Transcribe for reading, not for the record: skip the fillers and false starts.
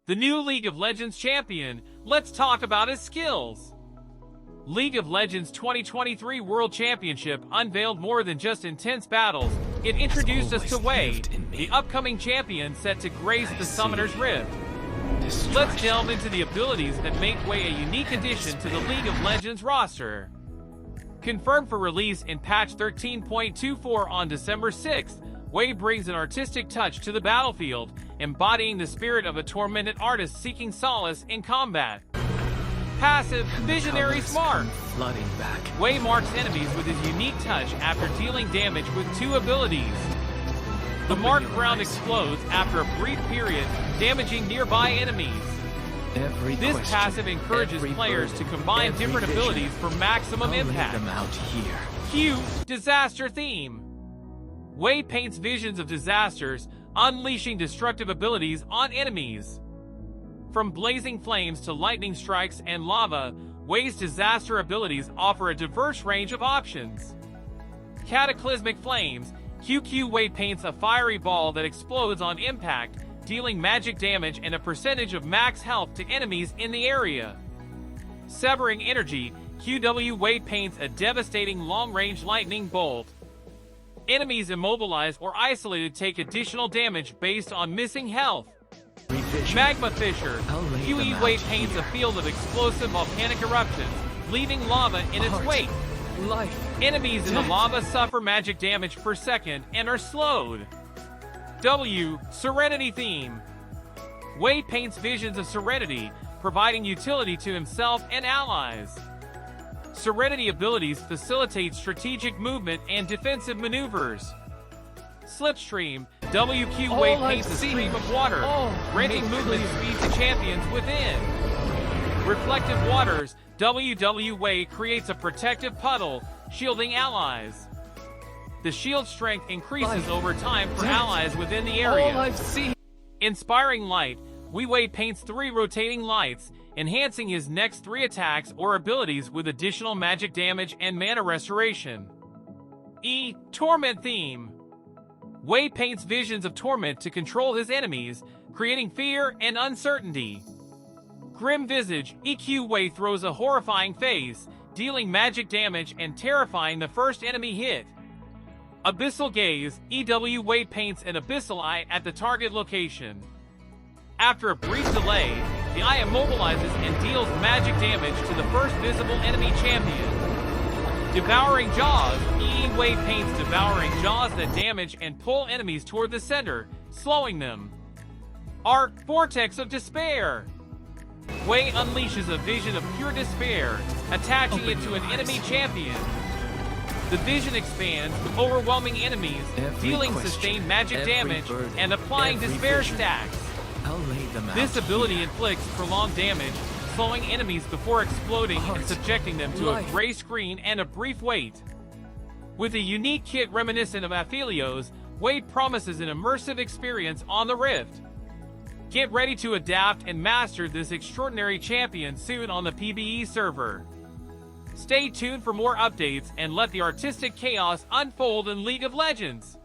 The new League of Legends champion, let's talk about his skills. League of Legends 2023 World Championship unveiled more than just intense battles. It introduced us to Hwei, the upcoming champion set to grace the Summoner's Rift. Let's delve into the abilities that make Hwei a unique addition to the League of Legends roster. Confirmed for release in patch 13.24 on December 6th, Hwei brings an artistic touch to the battlefield, embodying the spirit of a tormented artist seeking solace in combat. Passive, Visionary Smart. Hwei marks enemies with his unique touch after dealing damage with 2 abilities. The marked ground explodes after a brief period, damaging nearby enemies. This passive encourages players to combine different abilities for maximum impact. Q, Disaster Theme. Hwei paints visions of disasters, unleashing destructive abilities on enemies. From blazing flames to lightning strikes and lava, Hwei's disaster abilities offer a diverse range of options. Cataclysmic Flames. Hwei paints a fiery ball that explodes on impact, dealing magic damage and a percentage of max health to enemies in the area. Severing Energy. Hwei paints a devastating long-range lightning bolt. Enemies immobilized or isolated take additional damage based on missing health. Magma Fissure. Hwei paints a field of explosive volcanic eruptions, leaving lava in its wake. Enemies in the lava suffer magic damage per second and are slowed. W, Serenity Theme. Hwei paints visions of serenity, providing utility to himself and allies. Serenity abilities facilitate strategic movement and defensive maneuvers. Slipstream. Hwei paints a stream of water, granting movement speed to champions within. Reflective Waters. Hwei creates a protective puddle, shielding allies. The shield strength increases over time for allies within the area. Inspiring Light. Hwei paints 3 rotating lights, enhancing his next 3 attacks or abilities with additional magic damage and mana restoration. E, Torment Theme. Hwei paints visions of torment to control his enemies, creating fear and uncertainty. Grim Visage. Hwei throws a horrifying face, dealing magic damage and terrifying the first enemy hit. Abyssal Gaze. Hwei paints an abyssal eye at the target location. After a brief delay, the eye immobilizes and deals magic damage to the first visible enemy champion. Devouring Jaws. Hwei paints devouring jaws that damage and pull enemies toward the center, slowing them. Arc, Vortex of Despair. Hwei unleashes a vision of pure despair, attaching it to an enemy champion. The vision expands, overwhelming enemies, dealing sustained magic damage, and applying despair stacks. This ability inflicts prolonged damage, slowing enemies before exploding and subjecting them to a gray screen and a brief wait. With a unique kit reminiscent of Aphelios, Hwei promises an immersive experience on the Rift. Get ready to adapt and master this extraordinary champion soon on the PBE server. Stay tuned for more updates and let the artistic chaos unfold in League of Legends.